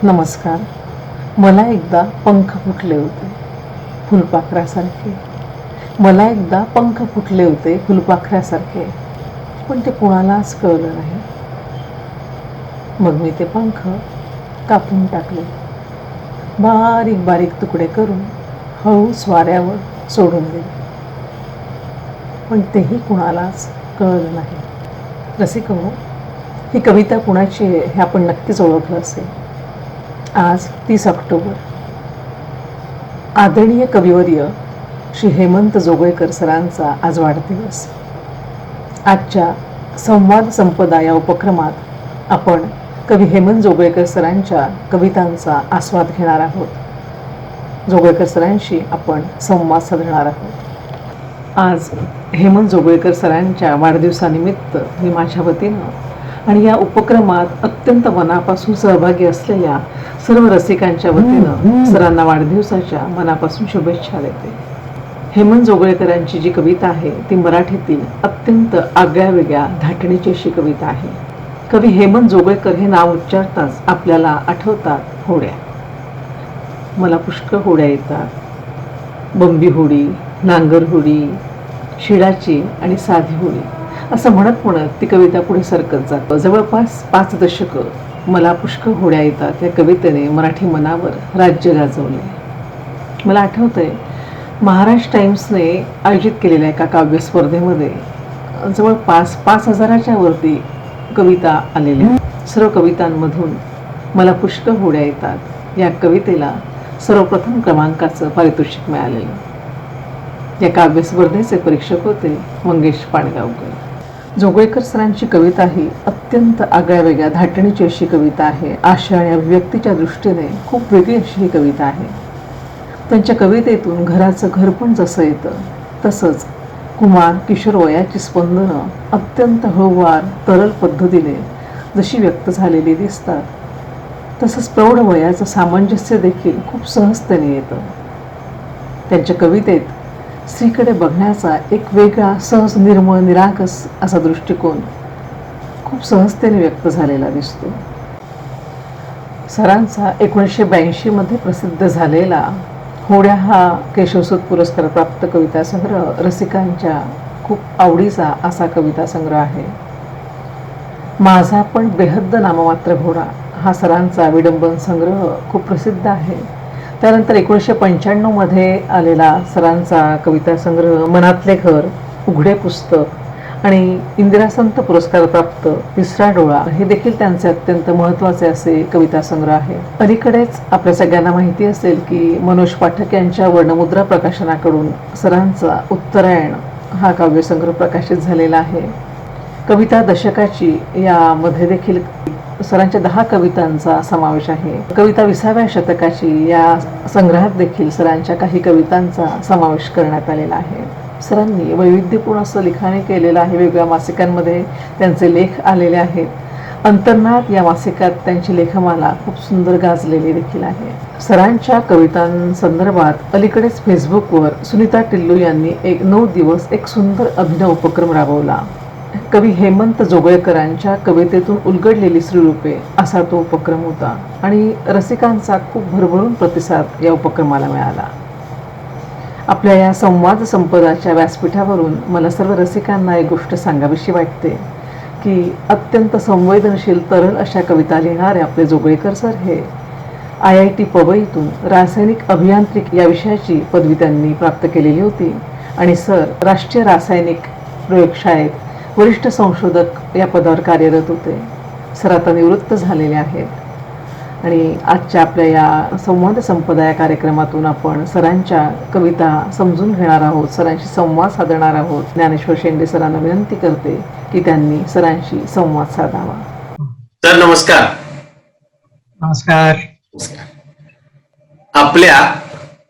नमस्कार. मला एकदा पंख फुटले होते फुलपाखरासारखे. मला एकदा पंख फुटले होते फुलपाखरासारखे, पण ते कुणालाच कळलं नाही. मग मी ते पंख कापून टाकले, बारीक बारीक तुकडे करून हळूच वाऱ्यावर सोडून दिले, पण तेही कुणालाच कळलं नाही. रसिको, ही कविता कुणाची आहे हे आपण नक्कीच ओळखलं असेल. आज 30 ऑक्टोबर. आदरणीय कविवर्य श्री हेमंत जोगळेकर सरांचा आज वाढदिवस. आजच्या संवाद संपदा या उपक्रमात आपण कवी हेमंत जोगळेकर सरांच्या कवितांचा आस्वाद घेणार आहोत. जोगळेकर सरांशी आपण संवाद साधणार आहोत. आज हेमंत जोगळेकर सरांच्या वाढदिवसानिमित्त मी माझ्या वतीनं आणि या उपक्रमात अत्यंत मनापासून सहभागी असलेल्या सर्व रसिकांच्या वतीनं सरांना वाढदिवसाच्या मनापासून शुभेच्छा देते. हेमंत जोगळेकरांची जी कविता आहे ती मराठीतील अत्यंत आगळ्या वेगळ्या धाटणीची अशी कविता आहे. कवी हेमंत जोगळेकर हे नाव उच्चारताच आपल्याला आठवतात होड्या. मला पुष्कळ होड्या येतात. बंबी होडी, नांगर होडी, शिडाची आणि साधी होडी असं म्हणत म्हणत ती कविता पुढे सरकत जातं. जवळपास 5 दशकं मला पुष्कळ होड्या येतात या कवितेने मराठी मनावर राज्य गाजवले. मला आठवतंय, महाराष्ट्र टाइम्सने आयोजित केलेल्या एका काव्य स्पर्धेमध्ये जवळपास 5,000च्या वरती कविता आलेल्या. सर्व कवितांमधून मला पुष्कळ होड्या येतात या कवितेला सर्वप्रथम क्रमांकाचं पारितोषिक मिळालेलं. या काव्य स्पर्धेचे परीक्षक होते मंगेश पाडगावकर. जोगळेकर सरांची कविता ही अत्यंत आगळ्या वेगळ्या धाटणीची अशी कविता आहे. आशय आणि अभिव्यक्तीच्या दृष्टीने खूप वेगळी अशी ही कविता आहे. त्यांच्या कवितेतून घराचं घर पण जसं येतं तसंच कुमार किशोर वयाची स्पंदनं अत्यंत हळूवार तरल पद्धतीने जशी व्यक्त झालेली दिसतात, तसंच प्रौढ वयाचं सामंजस्य देखील खूप सहजतेने येतं. त्यांच्या कवितेत स्त्रीकडे बघण्याचा एक वेगळा सहज निर्मळ निरागस असा दृष्टिकोन खूप सहजतेने व्यक्त झालेला दिसतो. सरांचा 1982 प्रसिद्ध झालेला होड्या हा केशवसूत पुरस्कार प्राप्त कविता संग्रह रसिकांच्या खूप आवडीचा असा कविता संग्रह आहे. माझा पण बेहद्द नाममात्र घोडा हा सरांचा विडंबन संग्रह खूप प्रसिद्ध आहे. त्यानंतर 1995 आलेला सरांचा कविता संग्रह मनातले घर, उघडे पुस्तक आणि इंदिरा संत पुरस्कार प्राप्त तिसरा डोळा हे देखील त्यांचे अत्यंत महत्त्वाचे असे कविता संग्रह आहे. अलीकडेच आपल्या सगळ्यांना माहिती असेल की मनोज पाठक यांच्या वर्णमुद्रा प्रकाशनाकडून सरांचा उत्तरायण हा काव्यसंग्रह प्रकाशित झालेला आहे. कविता दशकाची यामध्ये देखील सरांच्या 10 कवितांचा समावेश आहे. कविता 20व्या शतकाची या संग्रहात देखील सरांच्या काही कवितांचा समावेश करण्यात आलेला आहे. सरांनी वैविध्यपूर्ण असं लिखाण केलेलं आहे. वेगवेगळ्या मासिकांमध्ये त्यांचे लेख आलेले आहेत. अंतर्नाद या मासिकात त्यांची लेखमाला खूप सुंदर गाजलेली देखील आहे. सरांच्या कवितांसंदर्भात अलीकडेच फेसबुकवर सुनीता टिल्लू यांनी 9 दिवस एक सुंदर अभिनव उपक्रम राबवला. कवी हेमंत जोगळेकरांच्या कवितेतून उलगडलेली श्रीरूपे असा तो उपक्रम होता आणि रसिकांचा खूप भरभरून प्रतिसाद या उपक्रमाला मिळाला. आपल्या या संवाद संपदाच्या व्यासपीठावरून मला सर्व रसिकांना एक गोष्ट सांगावीशी वाटते की अत्यंत संवेदनशील तरल अशा कविता लिहिणारे आपले जोगळेकर सर हे IIT पवईतून रासायनिक अभियांत्रिकी या विषयाची पदवी त्यांनी प्राप्त केलेली होती आणि सर राष्ट्रीय रासायनिक प्रयोगशाळेत वरिष्ठ संशोधक या पदावर कार्यरत होते. सर आता निवृत्त झालेले आहेत आणि आजच्या आपल्या या संवाद संपदा या कार्यक्रमातून आपण सरांच्या कविता समजून घेणार आहोत, सरांशी संवाद साधणार आहोत. ज्ञानेश्वर शेंडे सरांना विनंती करते की त्यांनी सरांशी संवाद साधावा. सर नमस्कार. नमस्कार. आपल्या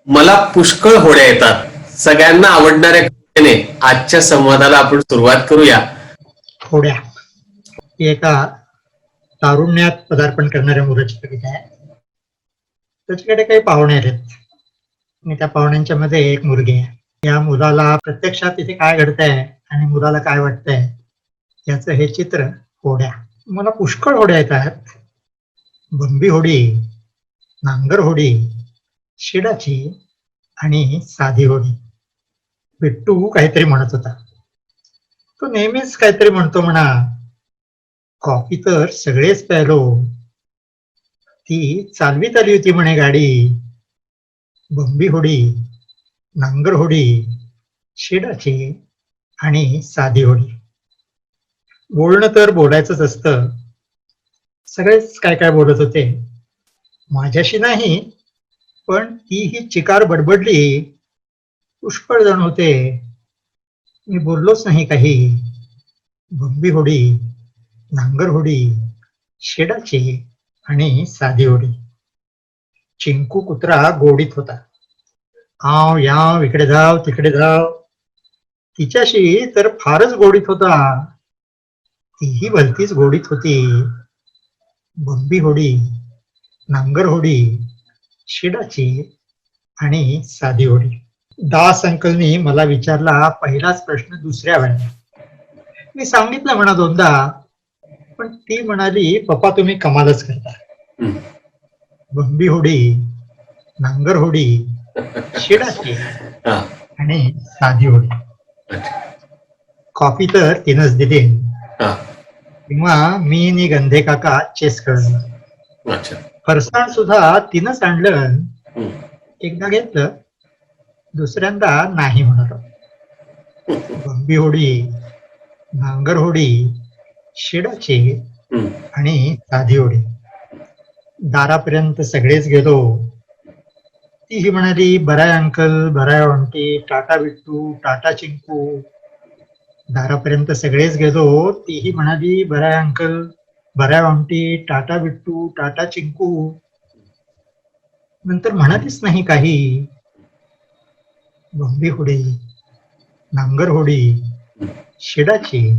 मला पुष्कळ होड्या येतात सगळ्यांना आवडणाऱ्या कवितेने आजच्या संवादाला आपण सुरुवात करूया. होड्या ही एका तारुण्यात पदार्पण करणाऱ्या मुलाची कविता आहे. त्याच्याकडे काही पाहुणे आहेत आणि त्या पाहुण्यांच्या मध्ये एक मुलगी आहे. या मुलाला प्रत्यक्षात इथे काय घडतंय आणि मुलाला काय वाटतंय याचं हे चित्र होड्या. मला पुष्कळ होड्या येतात. बंबी होडी, नांगर होडी, शिडाची आणि साधी होडी. बिट्टू काहीतरी म्हणत होता. तो नेहमीच काहीतरी म्हणतो म्हणा. कॉफी तर सगळेच प्यायलो, ती चालवीत आली होती म्हणे गाडी. बंबी होडी, नांगर होडी, शिडाची आणि साधी होडी. बोलणं तर बोलायचंच असतं. सगळेच काय काय बोलत होते. माझ्याशी नाही, पण ती ही चिकार बडबडली. पुष्कळ जण होते, मी बोललोच नाही काही. बंबी होडी, नांगर होडी, शेडाची आणि साधी होडी. चिंकू कुत्रा गोडीत होता. आव याव, इकडे जाव तिकडे जाव. तिच्याशी तर फारच गोडीत होता. तीही भलतीच गोडीत होती. बंबी होडी, नांगर होडी, शिडाची आणि साधी होडी. दास अंकलनी मला विचारला पहिलाच प्रश्न दुसऱ्या वेळेला. मी सांगितलं म्हणा दोनदा, पण ती म्हणाली, पप्पा तुम्ही कमालच करता. बंबी होडी, नांगर होडी, शिडाची आणि साधी होडी. कॉफी तर तिनंच दिली. किंवा मी आणि गंधे काका चेस खेळलो. फरसाण सुद्धा तिनंच आणलं. एकदा घेतलं, दुसऱ्यांदा नाही म्हणालो. बंबी होडी, नांगर होडी, शिडाची आणि साधी होडी. दारापर्यंत सगळेच गेलो. तीही म्हणाली, बराय अंकल, बराय आंटी, टाटा बिट्टू, टाटा चिंकू. दारापर्यंत सगळेच गेलो. तीही म्हणाली, बराय अंकल, बराय आंटी, टाटा बिट्टू, टाटा चिंकू. नंतर म्हणालीच नाही काही. बंबी होडी, नांगर होडी, शिडाची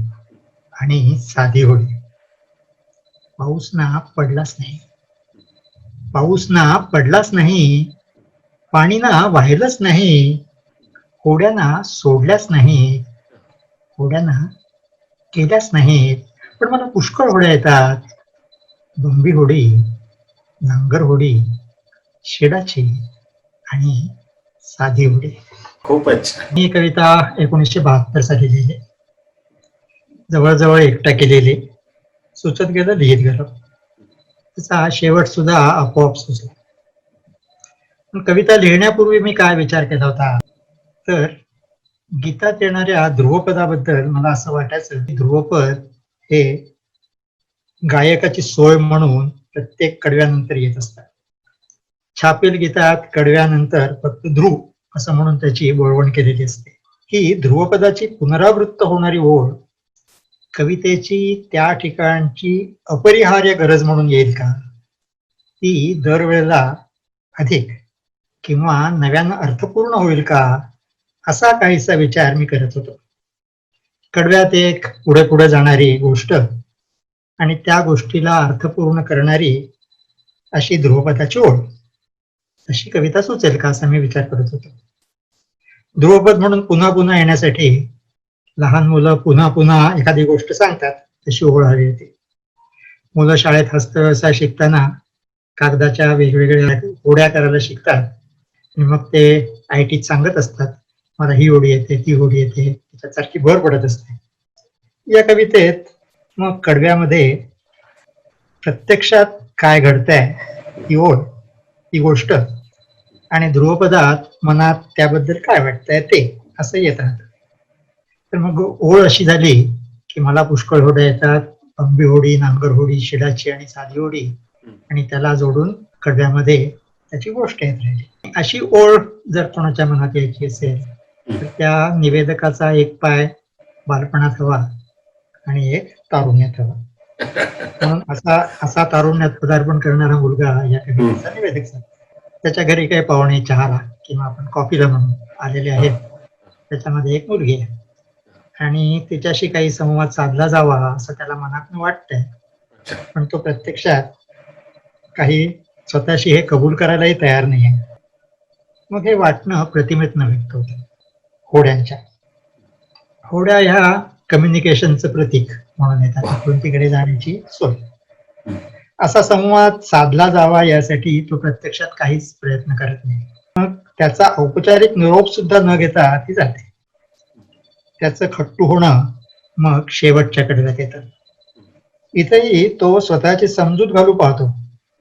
आणि साधी होडी. पाऊस ना पडलाच नाही. पाऊस ना पडलाच नाही. पाणी ना वाहिलंच नाही. होड्यांना सोडल्याच नाहीत. होड्यांना केल्याच नाहीत. पण मला पुष्कळ होड्या येतात. बंबी होडी, नांगर होडी, शिडाची आणि साधी होडी. खूपच. मी ही कविता 1972 साली लिहिली. जवळजवळ एकटा केलेली. सुचत गेलं, लिहित गेलो. त्याचा शेवट सुद्धा आपोआप सुचला. पण कविता लिहिण्यापूर्वी मी काय विचार केला होता, तर गीतात येणाऱ्या ध्रुवपदाबद्दल मला असं वाटायचं की ध्रुवपद हे गायकाची सोय म्हणून प्रत्येक कडव्यानंतर येत असतात. छापील गीतात कडव्यानंतर फक्त ध्रुव असं म्हणून त्याची वळवण केलेली असते. ही ध्रुवपदाची पुनरावृत्त होणारी ओळ कवितेची त्या ठिकाणची अपरिहार्य गरज म्हणून येईल का? ती दरवेळेला अधिक किंवा नव्यानं अर्थपूर्ण होईल का? असा काहीसा विचार मी करत होतो. कडव्यात एक पुढे पुढे जाणारी गोष्ट आणि त्या गोष्टीला अर्थपूर्ण करणारी अशी ध्रुवपदाची ओळ, अशी कविता सुचेल का असा मी विचार करत होतो. ध्रुवपद म्हणून पुन्हा पुन्हा येण्यासाठी लहान मुलं पुन्हा पुन्हा एखादी गोष्ट सांगतात, तशी ओळ हवी होती. मुलं शाळेत हस्तव्यवसाय शिकताना कागदाच्या वेगवेगळ्या होड्या करायला शिकतात आणि मग ते IT सांगत असतात, मला ही होडी येते, ती होडी येते, त्याच्यासारखी भर पडत असते. या कवितेत मग कडव्यामध्ये प्रत्यक्षात काय घडतंय ही ओळ, ही गोष्ट, आणि ध्रुवपदात मनात त्याबद्दल काय वाटतंय ते असं येत राहतं. तर मग ओळ अशी झाली की मला पुष्कळ होड्या येतात. बंबी होडी, नांगर होडी, शिडाची आणि साधी होडी, आणि त्याला जोडून कडव्यामध्ये त्याची गोष्ट येत राहिली. अशी ओळ जर कोणाच्या मनात यायची असेल तर त्या निवेदकाचा एक पाय बालपणात हवा आणि एक तारुण्यात हवा. म्हणून असा तारुण्यात पदार्पण करणारा मुलगा या कवितेचा निवेदक झाला. त्याच्या घरी काही पाहुणे चहाला किंवा आपण कॉफीला म्हणून आलेले आहेत. त्याच्यामध्ये एक मुलगी आहे आणि तिच्याशी काही संवाद साधला जावा असं त्याला मनात वाटतंय, पण तो प्रत्यक्षात काही स्वतःशी हे कबूल करायलाही तयार नाही आहे. मग हे वाटणं प्रतिमेतनं व्यक्त होतं. होड्या ह्या कम्युनिकेशनचं प्रतीक म्हणून येतात, इकडून तिकडे जाण्याची सोय. असा संवाद साधला जावा यासाठी तो प्रत्यक्षात काहीच प्रयत्न करत नाही. मग त्याचा औपचारिक निरोप सुद्धा न घेता ती जाते. त्याचं खट्टू होणं मग शेवटच्या कडव्यात येतं. इथेही तो स्वतःची समजूत घालू पाहतो.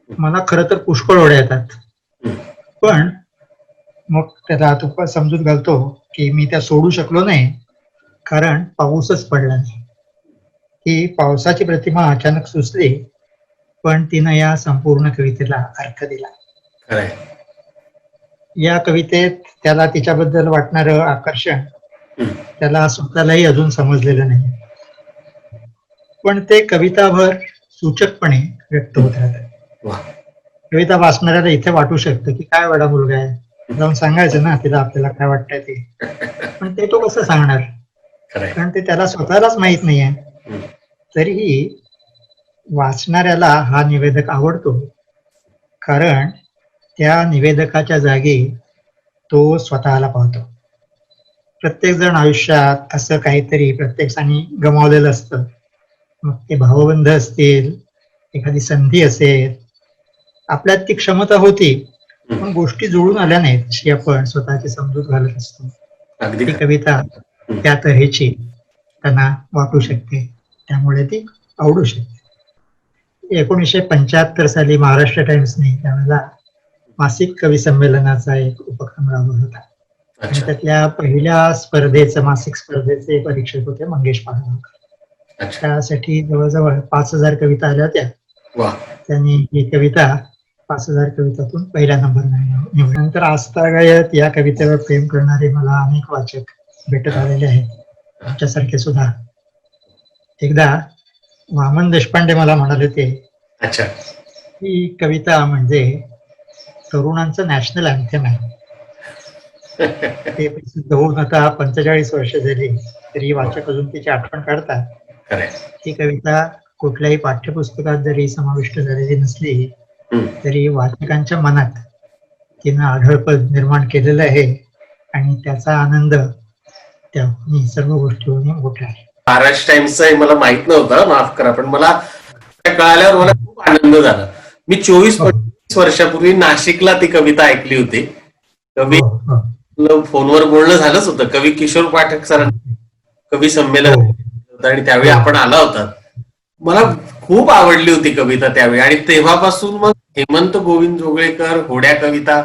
मला खरं तर पुष्कळ ओढ्या येतात, पण मग त्याला तो समजूत घालतो की मी त्या सोडू शकलो नाही कारण पाऊसच पडला नाही. ही पावसाची प्रतिमा अचानक सुचली, पण तिनं या संपूर्ण कवितेला अर्थ दिला. खरंय. या कवितेत त्याला तिच्याबद्दल वाटणारं आकर्षण हम्म. त्याला स्वतःलाही अजून समजलेलं नाही, पण ते कविताभर सूचकपणे व्यक्त होत राहतं. वा. कविता वाचणाऱ्याला इथे वाटू शकतं की काय वेडा मुलगा आहे, जाऊन सांगायचं ना तिला आपल्याला काय वाटतंय ते. पण ते तो कसं सांगणार, खरंय. कारण ते त्याला स्वतःलाच माहित नाहीये. हम्म. तरीही वाचणाऱ्याला हा निवेदक आवडतो, कारण त्या निवेदकाच्या जागी तो स्वतःला पाहतो. प्रत्येक जण आयुष्यात असं काहीतरी प्रत्येकाने गमावलेलं असतं. मग ते भावबंध असतील, एखादी संधी असेल, आपल्यात ती क्षमता होती, पण गोष्टी जुळून आल्या नाहीत अशी आपण स्वतःची समजूत घालत असतो. अगदी ही खरं. कविता त्या तऱ्हेची त्यांना वाटू शकते, त्यामुळे ती आवडू शकते. 1975 साली महाराष्ट्र टाइम्सने त्यावेळेला मासिक कवी संमेलनाचा एक उपक्रम राबवला होता. आणि अच्छा. त्यातल्या पहिल्या स्पर्धेचं मासिक स्पर्धेचे परीक्षक होते मंगेश पाडगावकर. अच्छा. त्यासाठी जवळजवळ 5,000 कविता आल्या होत्या. वा. त्यांनी ही कविता 5,000 कवितातून पहिल्या नंबरला निवडली. नंतर आजतागायत या कवितेवर प्रेम करणारे मला अनेक वाचक भेटत आलेले आहेत, आमच्यासारखे सुद्धा. एकदा वामन देशपांडे मला म्हणाले होते अच्छा. ही कविता म्हणजे तरुणांचं नॅशनल अँथेम आहे. ते प्रसिद्ध होऊन आता 45 वर्ष झाली, तरी वाचक अजून तिची आठवण काढतात. खरंय. ही कविता कुठल्याही पाठ्यपुस्तकात जरी समाविष्ट झालेली नसली, हम्म. तरी वाचकांच्या मनात तिनं आढळपद निर्माण केलेलं आहे आणि त्याचा आनंद त्या सर्व गोष्टींनी मोठा आहे. महाराष्ट्र टाइम्सचा मला माहित नव्हतं, माफ करा, पण मला त्या कळाल्यावर मला खूप आनंद झाला. मी 24-25 वर्षापूर्वी नाशिकला ती कविता ऐकली होती. कवी हो, हो, फोनवर बोलणं झालंच होतं. कवी किशोर पाठक सरांचं कवी संमेलन हो. होतं आणि त्यावेळी आपण आला होता. मला खूप आवडली होती कविता त्यावेळी, आणि तेव्हापासून मग हेमंत गोविंद जोगळेकर, होड्या कविता,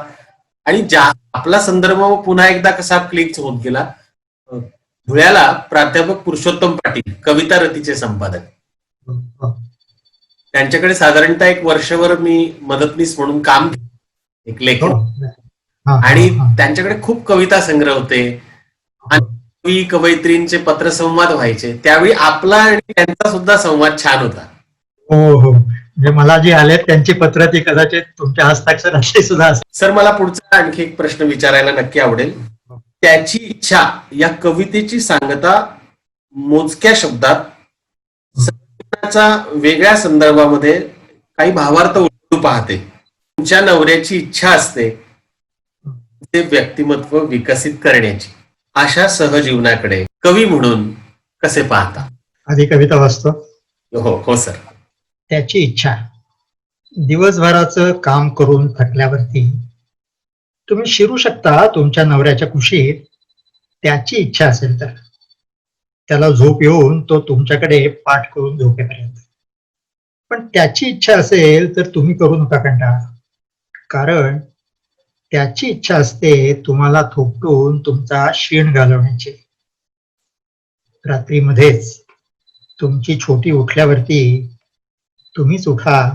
आणि आपला संदर्भ पुन्हा एकदा कसा क्लिक होत गेला. धुळ्याला प्राध्यापक पुरुषोत्तम पाटील कविता रतीचे संपादक, हो, हो. त्यांच्याकडे साधारणतः एक वर्षभर मी मदतनीस म्हणून काम केलं, एक लेखन. हो. हा, आणि हा, हा. त्यांच्याकडे खूप कविता संग्रह होते, आणि कवी कवयित्रींचे पत्रसंवाद व्हायचे. त्यावेळी आपला आणि त्यांचा सुद्धा संवाद छान होता. हो, हो. म्हणजे मला जी आले त्यांची पत्र ती कदाचित तुमच्या हस्ताक्षराची सुद्धा असेल. सर, मला पुढचा आणखी एक प्रश्न विचारायला नक्की आवडेल. त्याची इच्छा या कवितेची सांगता मोजक्या शब्दात संगीताच्या वेगळ्या संदर्भामध्ये काही भावार्थ उलटू पाहते. तुमच्या नवऱ्याची इच्छा असते ते व्यक्तिमत्व विकसित करण्याची. अशा सहजीवनाकडे कवी म्हणून कसे पाहता? आधी कविता वाचतो. हो सर. त्याची इच्छा. दिवसभराचं काम करून थकल्यावरती तुम्ही शिरू शकता तुमच्या नवऱ्याच्या कुशीत, त्याची इच्छा असेल तर. त्याला झोप येऊन तो तुमच्याकडे पाठ करून झोपेपर्यंत. पण त्याची इच्छा असेल तर तुम्ही करू नका कंटाळा, कारण त्याची इच्छा असते तुम्हाला थोपटून तुमचा शीण घालवण्याची. रात्रीमध्येच तुमची छोटी उठल्यावरती तुम्हीच उठा,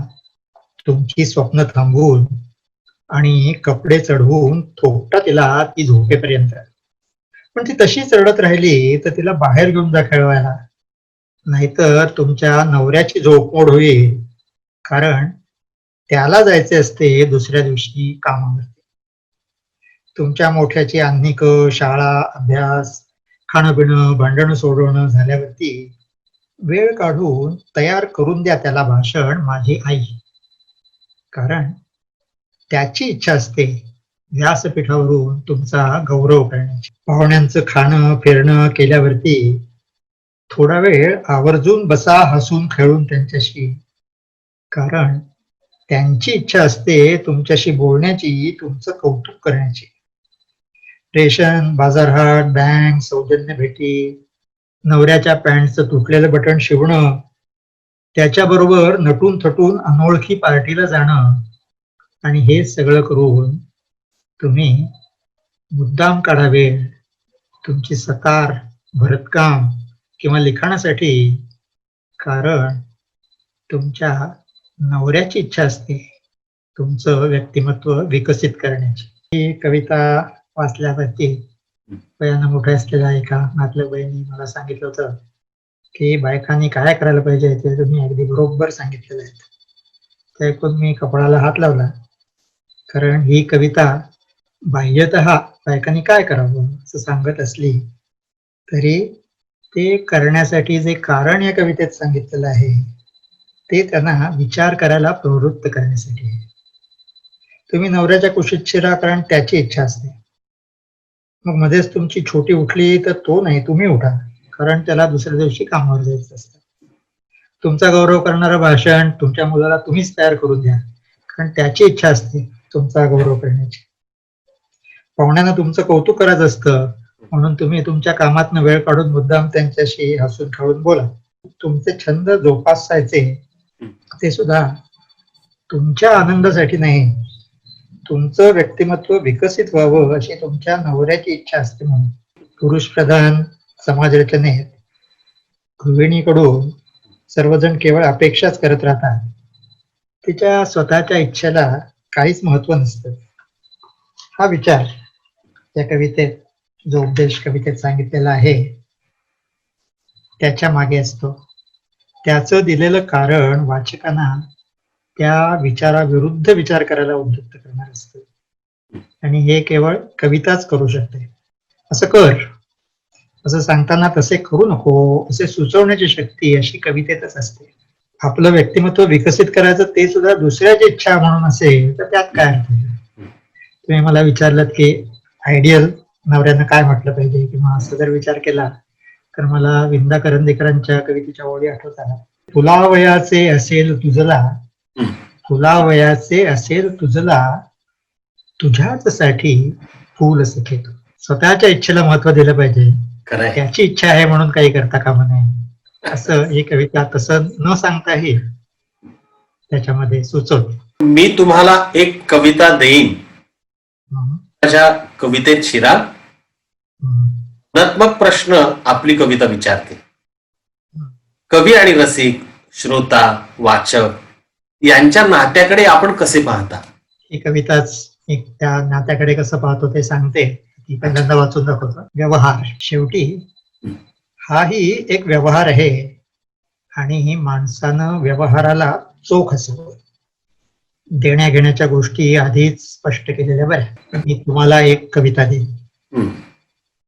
तुमची स्वप्न थांबवून आणि कपडे चढवून थोपटा तिला ती झोपेपर्यंत. पण ती तशीच रडत राहिली तर तिला बाहेर घेऊन जा खेळवायला, नाहीतर तुमच्या नवऱ्याची झोपमोड होईल, कारण त्याला जायचे असते दुसऱ्या दिवशी कामावरती. तुमच्या मोठ्याची अन्निक शाळा, अभ्यास, खाणं पिणं, भांडणं सोडवणं झाल्यावरती वेळ काढून तयार करून द्या त्याला भाषण माझी आई, कारण त्याची इच्छा असते व्यासपीठावरून तुमचा गौरव करण्याची. पाहुण्यांचं खाणं फिरणं केल्यावरती थोडा वेळ आवर्जून बसा हसून खेळून त्यांच्याशी, कारण त्यांची इच्छा असते तुमच्याशी बोलण्याची, तुमचं कौतुक करण्याची. रेशन, बाजारहाट, बँक, सौजन्य भेटी, नवऱ्याच्या पॅन्टचं तुटलेलं बटन शिवणं, त्याच्याबरोबर नटून थटून अनोळखी पार्टीला जाणं, आणि हे सगळं करून तुम्ही मुद्दाम काढावे तुमची सतार, भरतकाम किंवा लिखाणासाठी, कारण तुमच्या नवऱ्याची इच्छा असते तुमचं व्यक्तिमत्व विकसित करण्याची. ही कविता वाचल्यावरती वयानं मोठ्या असलेल्या एका नातलग बहिणी मला सांगितलं होतं की बायकांनी काय करायला पाहिजे ते तुम्ही अगदी बरोबर सांगितलेलं आहे. ते ऐकून मी कपाळाला हात लावला, कारण ही कविता बाह्यतः बायकांनी काय करावं असं सांगत असली तरी ते करण्यासाठी जे कारण या कवितेत सांगितलेलं आहे ते त्यांना विचार करायला प्रवृत्त करण्यासाठी आहे. तुम्ही नवऱ्याच्या कुशीत शिरा, कारण त्याची इच्छा असते. मग मध्येच तुमची छोटी उठली तर तो नाही, तुम्ही उठा, कारण त्याला दुसऱ्या दिवशी कामावर जायचं असतं. तुमचा गौरव करणारं भाषण तुमच्या मुलाला तुम्हीच तयार करून द्या, कारण त्याची इच्छा असते तुमचा गौरव करण्याची. पाहुण्यांना तुमचं कौतुक करायचं असतं, म्हणून तुम्ही तुमच्या कामातनं वेळ काढून मुद्दाम त्यांच्याशी हसून खेळून बोला. तुमचे छंद जोपासायचे ते सुद्धा तुमच्या आनंदासाठी नाही, तुमचं व्यक्तिमत्व विकसित व्हावं अशी तुमच्या नवऱ्याची इच्छा असते. म्हणून पुरुष प्रधान समाज रचनेत गृहिणीकडून सर्वजण केवळ अपेक्षाच करत राहतात, तिच्या स्वतःच्या इच्छेला काहीच महत्व नसतं. हा विचार या कवितेत, जो उपदेश कवितेत सांगितलेला आहे, त्याच्या मागे असतो. त्याचं दिलेलं कारण वाचकांना त्या विचाराविरुद्ध विचार करायला उद्युक्त करणार असतं, आणि हे केवळ कविताच करू शकते. असं कर, असं सांगताना तसे करू नको असे सुचवण्याची शक्ती अशी कवितेतच असते. आपलं व्यक्तिमत्व विकसित करायचं ते सुद्धा दुसऱ्याची इच्छा म्हणून असेल तर त्यात काय अर्थ आहे? तुम्ही मला विचारलं की आयडियल नवऱ्यानं काय म्हटलं पाहिजे, किंवा असं जर विचार केला तर मला विंदा करंदीकरांच्या कवितेच्या ओळी आठवतात. फुलावयाचे असेल तुझला, फुलावयाचे असेल तुझला, तुझ्याच साठी फूल सखे तू. स्वतःच्या इच्छेला महत्व दिलं पाहिजे, त्याची इच्छा आहे म्हणून काही करता कामा नये असं ही कविता तसं न सांगताही त्याच्यामध्ये सुचवते. मी तुम्हाला एक कविता देईन, माझ्या कवितेत शिरा गुणात्मक प्रश्न आपली कविता विचारते. कवी आणि रसिक, श्रोता, वाचक यांच्या नात्याकडे आपण कसे पाहता? ही कविताच एक त्या नात्याकडे कसं पाहतो ते सांगते. ती पहिल्यांदा वाचून दाखवतो. व्यवहार, शेवटी हाही एक व्यवहार आहे, आणि माणसानं व्यवहाराला चोख असावं. देण्या घेण्याच्या गोष्टी आधीच स्पष्ट केलेल्या बऱ्या. मी तुम्हाला एक कविता देईन.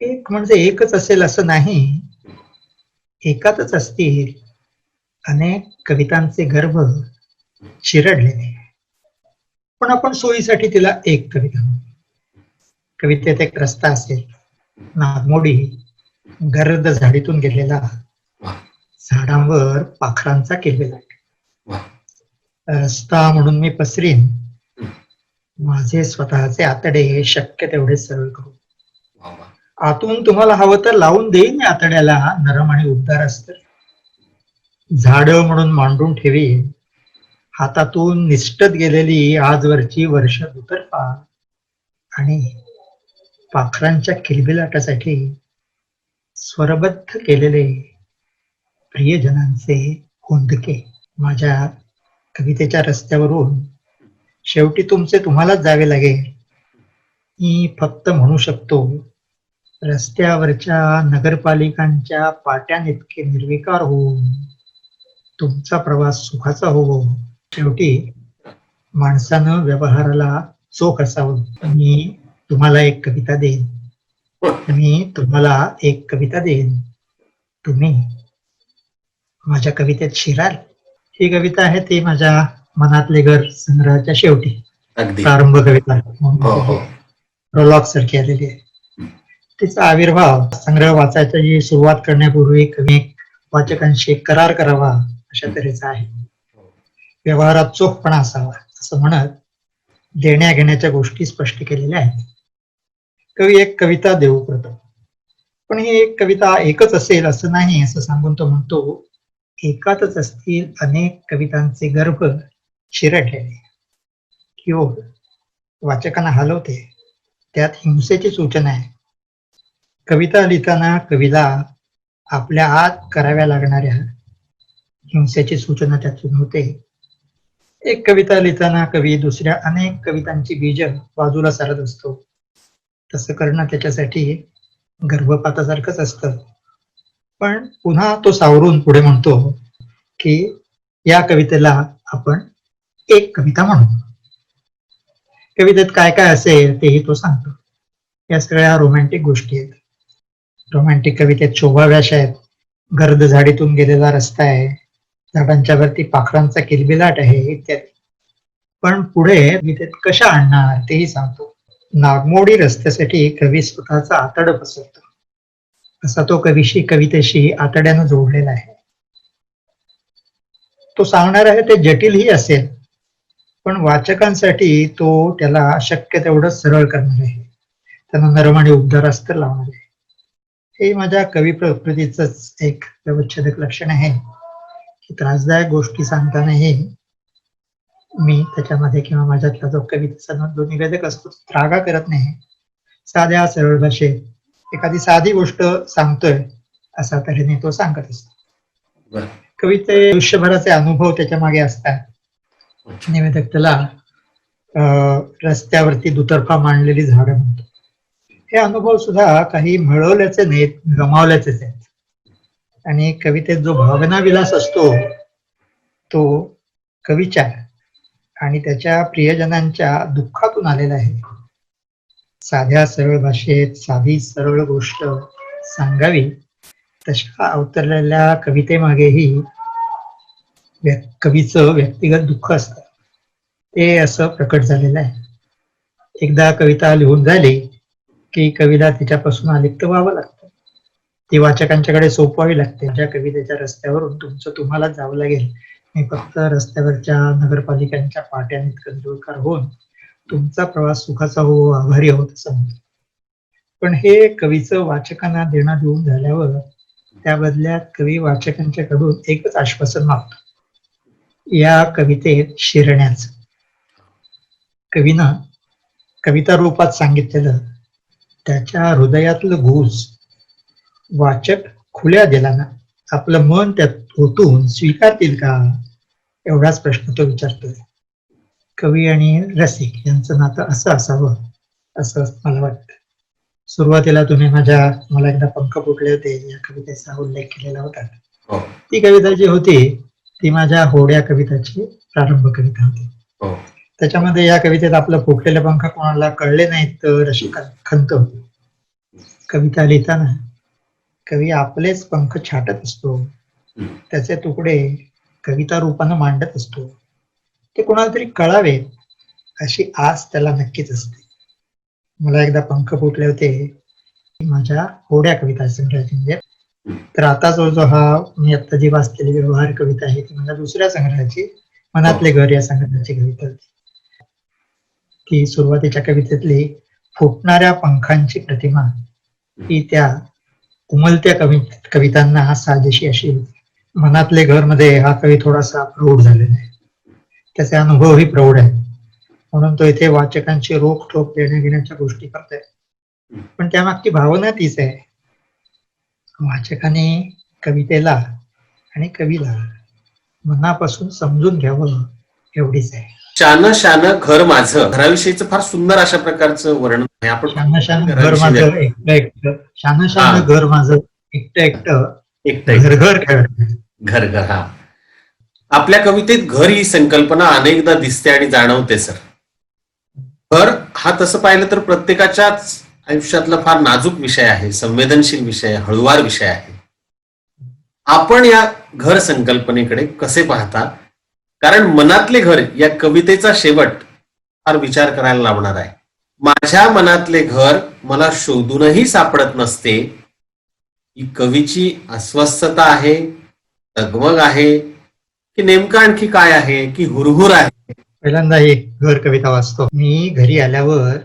एक म्हणजे एकच असेल असं नाही, एकातच असतील अनेक कवितांचे गर्भ चिरडलेले, पण आपण सोयीसाठी तिला एक कविता म्हणू. कवितेत एक रस्ता असेल, नागमोडी गर्द झाडीतून गेलेला, झाडांवर पाखरांचा केलेला. रस्ता म्हणून मी पसरीन माझे स्वतःचे आतडे शक्य तेवढे सरळ करू. आतून तुम्हाला हवं तर लावून देईन या आतड्याला नरम आणि उबदार अस्तर. झाड म्हणून मांडून ठेवीन हातातून निष्ठत गेलेली आजवरची वर्ष दुतर्फा, आणि पाखरांच्या किलबिलाटासाठी स्वरबद्ध केलेले प्रियजनांचे हुंदके. माझ्या कवितेच्या रस्त्यावरून शेवटी तुमचे तुम्हालाच जावे लागेल. मी फक्त म्हणू शकतो, रस्त्यावरच्या नगरपालिकांच्या पाट्यानितके निर्विकार होऊन तुमचा प्रवास सुखाचा होवो. शेवटी माणसानं व्यवहाराला चोख असावं. मी तुम्हाला एक कविता देईन, मी तुम्हाला एक कविता देईन, तुम्ही माझ्या कवितेत शिराल. ही कविता आहे ती माझ्या मनातले घर संग्रहाच्या शेवटी प्रारंभ कविता प्रोलॉग सारखी आलेली आहे. तिचा आविर्भाव संग्रह वाचायची सुरुवात करण्यापूर्वी कवी वाचकांशी करार करावा अशा तऱ्हेचा आहे. व्यवहारात चोखपणा असावा, असं म्हणत देण्या घेण्याच्या गोष्टी स्पष्ट केलेल्या आहेत. कवी एक कविता देऊ करतो, पण ही एक कविता एकच असेल असं नाही असं सांगून तो म्हणतो, एकातच असतील अनेक कवितांचे गर्भ चिरडलेले. की ओढ वाचकांना हलवते, त्यात हिंसेची सूचना आहे. कविता लिहिताना कवीला आपल्या आत कराव्या लागणाऱ्या हिंसेची सूचना त्यातून होते. एक कविता लिहिताना कवी दुसऱ्या अनेक कवितांची बीज बाजूला सारत असतो. तसं करणं त्याच्यासाठी गर्भपातासारखंच असतं. पण पुन्हा तो सावरून पुढे म्हणतो की या कवितेला आपण एक कविता म्हणू. कवितेत काय काय असेल तेही तो सांगतो. या सगळ्या रोमॅन्टिक गोष्टी आहेत. रोमॅन्टिक कवितेत शोभाव्याश आहेत. गर्द झाडीतून गेलेला रस्ता आहे, झाडांच्या वरती पाखरांचा किलबिलाट आहे इत्यादी. पण पुढे कवितेत कशा आणणार तेही सांगतो. नागमोडी रस्त्यासाठी कवी स्वतःचा आतड पसरतो. असा तो कवितेशी आतड्यानं जोडलेला आहे. तो सांगणार आहे ते जटिलही असेल, पण वाचकांसाठी तो त्याला शक्य तेवढं सरळ करणार आहे. त्यांना नरम आणि उबदार अस्तर लावणार आहे. हे माझ्या कवी प्रकृतीच एक व्यवच्छेदक लक्षण आहे की त्रासदायक गोष्टी सांगतानाही मी त्याच्यामध्ये किंवा माझ्यातला जो कवितेचा जो निवेदक असतो त्रागा करत नाही. साध्या सरळ भाषेत एखादी साधी गोष्ट सांगतोय असा तऱ्हेने तो सांगत असतो. कविते आयुष्यभराचे अनुभव त्याच्या मागे असतात. निवेदक त्याला रस्त्यावरती दुतर्फा मांडलेली झाडं म्हणतो. हे अनुभव सुद्धा काही मिळवल्याचे नाहीत, गमावल्याचेच आहेत. आणि कवितेत जो भावनाविलास असतो तो कवीच्या आणि त्याच्या प्रियजनांच्या दुःखातून आलेला आहे. साध्या सरळ भाषेत साधी सरळ गोष्ट सांगावी तशा अवतरलेल्या कवितेमागेही कवीचं व्यक्तिगत दुःख असतं. ते असं प्रकट झालेलं आहे. एकदा कविता लिहून झाली की कवीला तिच्यापासून अलिप्त व्हावं लागतं. ती वाचकांच्याकडे सोपवावी लागते. ज्या कवितेच्या रस्त्यावरून तुम्हाला जावं लागेल. मी फक्त रस्त्यावरच्या नगरपालिकांच्या पाट्याने कंजूळकार होऊन तुमचा प्रवास सुखाचा हो, आभारी आहोत असं म्हणतो. पण हे कवीचं वाचकांना देणं देऊन झाल्यावर त्या बदल्यात कवी वाचकांच्याकडून एकच आश्वासन मागतो, या कवितेत शिरण्याचं. कवीनं कविता रूपात सांगितलेलं त्याच्या हृदयातलं गुज वाचक खुल्या दिलाना आपलं मन त्यात ओतून स्वीकारतील का, एवढाच प्रश्न तो विचारतोय. कवी आणि रसिक यांचं नातं असं असावं असं मला वाटतं. सुरुवातीला तुम्ही मला एकदा पंख फुटले होते या कवितेचा उल्लेख केलेला होता. ती कविता जी होती ती माझ्या होड्या कविताची प्रारंभ कविता होती. त्याच्यामध्ये या कवितेत आपलं फुटलेले पंख कोणाला कळले नाहीत तर अशी खंत होती. कविता लिहिताना कवी आपलेच पंख छाटत असतो, त्याचे तुकडे कविता रूपानं मांडत असतो. ते कोणाला तरी कळावे अशी आस त्याला नक्कीच असते. मला एकदा पंख फुटले होते माझ्या होड्या कविता संग्रहाची. तर आता जो हा मी आता जी वाचलेली व्यवहार कविता आहे ती माझ्या दुसऱ्या संग्रहाची मनातले घर या संग्रहाची कविता होती. ती सुरुवातीच्या कवितेतली फुटणाऱ्या पंखांची प्रतिमा ही त्या उमलत्या कवितांना साजेशी अशी होती. मनातले घर मध्ये हा कवी थोडासा प्रौढ झालेला आहे. त्याचे अनुभवही प्रौढ आहे, म्हणून तो इथे वाचकांची रोखठोक देण्या घेण्याच्या गोष्टी करतोय. पण त्यामागची भावना तीच आहे. वाचकाने कवितेला आणि कवीला मनापासून समजून घ्यावं एवढीच आहे. शान शान घर माझं, घराविषयीचं फार सुंदर अशा प्रकारचं वर्णन आहे. आपण शान शान घर माझं एकटं एकटं, शान शान घर माझं एकटं एकटं, एकटं घर घर खेळ घर घर. हा, आपल्या कवितेत घर ही संकल्पना अनेकदा दिसते आणि जाणवते सर. घर हा तसं पाहिलं तर प्रत्येकाच्याच आयुष्यातला फार नाजूक विषय आहे, संवेदनशील विषय, हळूवार विषय आहे. आपण या घर संकल्पनेकडे कसे पाहता? कारण मनातले घर या कवितेचा शेवट फार विचार करायला लावणार आहे. माझ्या मनातले घर मला शोधूनही सापडत नसते. ही कवीची अस्वस्थता आहे, तगमग आहे की नेमकं आणखी काय आहे, की हुरहुर आहे? पहिल्यांदा एक घर कविता वाचतो. मी घरी आल्यावर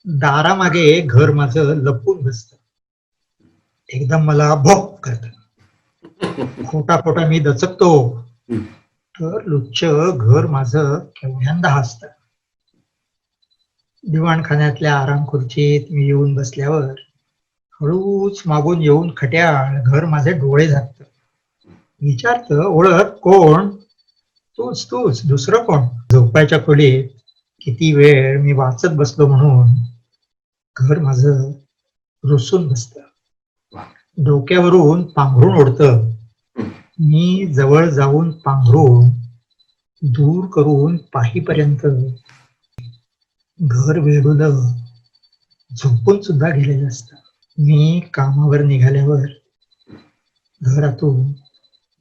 दारामागे घर माझं लपून बसतं. एकदम मला भोक करत. खोटा खोटा मी दचकतो तर लुच्च घर माझं केवढ्यांदा हसतं. दिवाणखान्यातल्या आराम खुर्चीत मी येऊन बसल्यावर हळूच मागून येऊन खट्याळ घर माझे डोळे झाकतं. विचारतं, ओळख कोण? तूच तूच, दुसरं कोण? झोपायच्या खोलीत किती वेळ मी वाचत बसलो म्हणून घर माझं रुसून बसतं. डोक्यावरून पांघरून ओढतं. मी जवळ जाऊन पांघरून दूर करून पाहीपर्यंत घर वेडूलं झोपून सुद्धा गेलेलं असतं. मी कामावर निघाल्यावर घरातून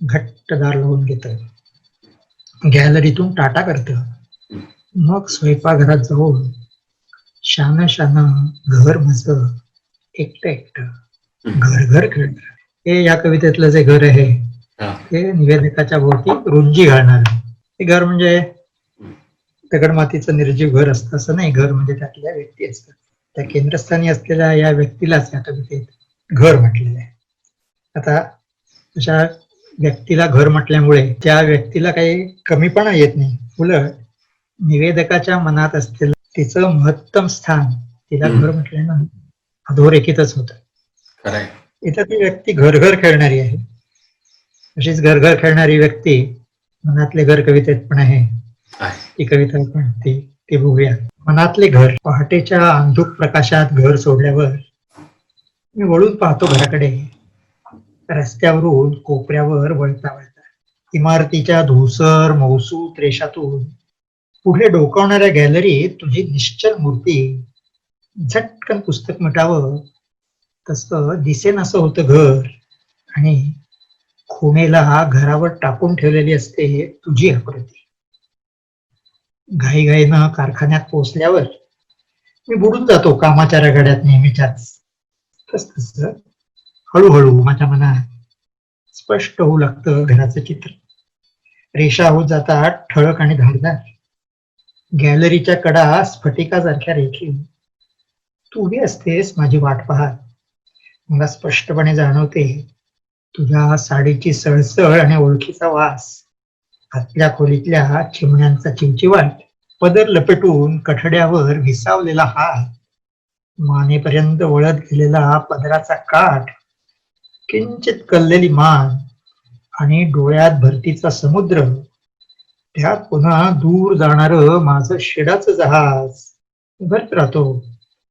घट्ट दार लावून घेतं. गॅलरीतून टाटा करतं. मग स्वयंपाकघरात जाऊन शान घर माझं एकटं एकटं घर घर खेळतं. हे या कवितेतलं जे घर आहे ते निवेदकाच्या भोवती रुंजी घालणार. हे घर म्हणजे दगडमातीचं निर्जीव घर असतं असं नाही. घर म्हणजे त्यातल्या व्यक्ती असतात. त्या केंद्रस्थानी असलेल्या या व्यक्तीलाच या कवितेत घर म्हटलेलं आहे. आता अशा व्यक्तीला घर म्हटल्यामुळे त्या व्यक्तीला काही कमीपणा येत नाही. उलट निवेदकाच्या मनात असलेलं तिचं महत्तम स्थान तिला घर म्हटल्यानं अधोरेखितच होतं. इथं ती व्यक्ती घर घर खेळणारी आहे. अशीच घर घर खेळणारी व्यक्ती मनातले घर कवितेत पण आहे. ती कविता पण ती बघूया. मनातले घर. पहाटेच्या अंधुक प्रकाशात घर सोडल्यावर मी वळून पाहतो घराकडे. रस्त्यावरून कोपऱ्यावर वळता वळता इमारतीच्या धूसर मौसूत रेषातून पुढे डोकावणाऱ्या गॅलरीत तुझी निश्चल मूर्ती. झटकन पुस्तक मिटावं तसं दिसेन असं होतं घर. आणि खुणेला घरावर टाकून ठेवलेली असते तुझी आकृती. घाईघाईनं कारखान्यात पोहोचल्यावर मी बुडून जातो कामाच्या रगाड्यात नेहमीच्याच. तस हळूहळू माझ्या मनात स्पष्ट होऊ लागतं घराचं चित्र. रेषा होत जातात ठळक आणि धारदार. गॅलरीच्या कडा स्फटिकासारख्या रेखीव. तू उभी असतेस माझी वाट पाहत. मला स्पष्टपणे जाणवते तुझ्या साडीची सळसळ आणि ओळखीचा वास. आतल्या खोलीतल्या चिमण्यांचा चिवचिवाट. पदर लपेटून कठड्यावर विसावलेला हात. मानेपर्यंत वळत गेलेला पदराचा काठ. किंचित कललेली मान आणि डोळ्यात भरतीचा समुद्र. त्यात पुन्हा दूर जाणार माझं शिडाचं जहाज. भरत राहतो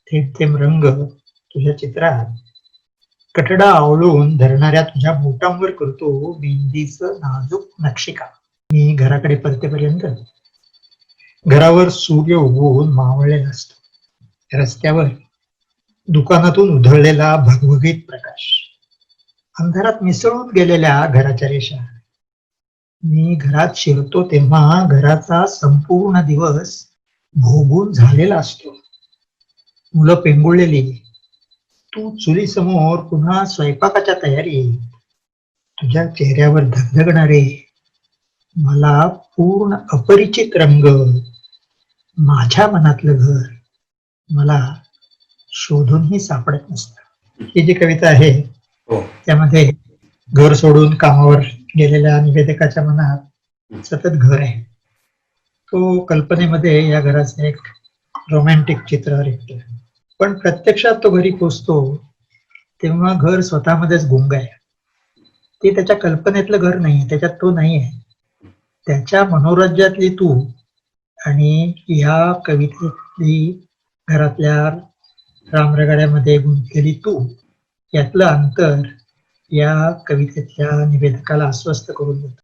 थेंब थेंब रंग तुझ्या चित्रात. कठडा आवळून धरणाऱ्या तुझ्या बोटांवर करतो मेहंदीचं नाजूक नक्षिका. मी घराकडे परतेपर्यंत घरावर सूर्य उगवून मावळलेला असतो. रस्त्यावर दुकानातून उधळलेला भगभगीत प्रकाश. अंधारात मिसळून गेलेल्या घराच्या रेषा. मी घरात शिरतो तेव्हा घराचा संपूर्ण दिवस भोगून झालेला असतो. मुलं पेंगुळलेली. तू चुली समोर पुन्हा स्वयंपाकाच्या तयारीत. तुझ्या चेहऱ्यावर धगधगणारे मला पूर्ण अपरिचित रंग. माझ्या मनातलं घर मला शोधूनही सापडत नसतं. ही जी कविता आहे त्यामध्ये घर सोडून कामावर गेलेल्या निवेदकाच्या मनात सतत घर आहे. तो कल्पनेमध्ये या घराचं एक रोमॅन्टिक चित्र रेखतो. पण प्रत्यक्षात तो घरी पोचतो तेव्हा घर स्वतःमध्येच गुंग आहे. ते त्याच्या कल्पनेतलं घर नाही, त्याच्यात तो नाही आहे. त्याच्या मनोराज्यातली तू आणि या कवितेतली घरातल्या रामरगाड्यामध्ये गुंतलेली तू यातलं अंतर या कवितेतल्या निवेदकाला अस्वस्थ करून देतं.